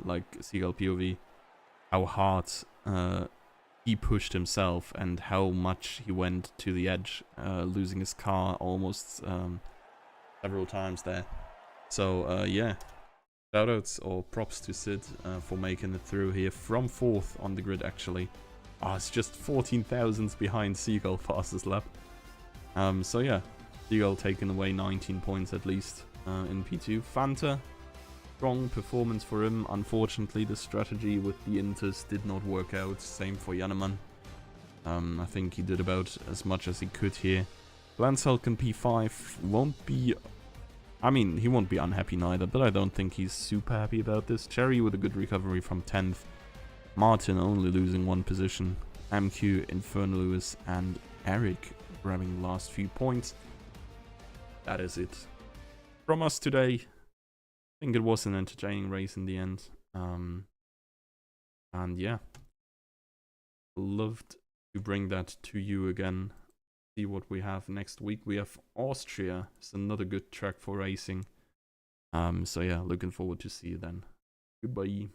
Speaker 1: like Seagull POV, how hard he pushed himself and how much he went to the edge, losing his car almost several times there. So yeah, shoutouts or props to Sid for making it through here from 4th on the grid actually. It's just 14 thousandths behind Seagull fastest lap. So yeah, Seagull taking away 19 points at least in P2. Fanta, strong performance for him. Unfortunately, the strategy with the Inters did not work out. Same for Jannemann. I think he did about as much as he could here. Glancel can P5. Won't be... I mean, he won't be unhappy neither, but I don't think he's super happy about this. Cherry with a good recovery from 10th. Martin only losing 1 position. MQ, Inferno Lewis, and Eric grabbing the last few points. That is it from us today. I think it was an entertaining race in the end. And yeah, loved to bring that to you again. See what we have next week. We have Austria. It's another good track for racing. So yeah, looking forward to see you then. Goodbye.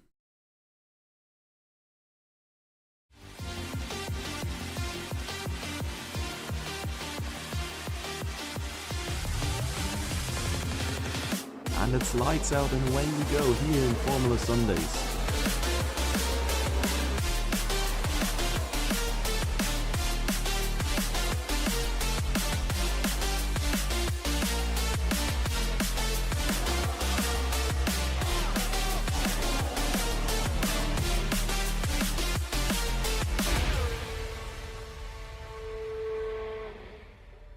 Speaker 1: And it's lights out and away we go here in Formula Sundays.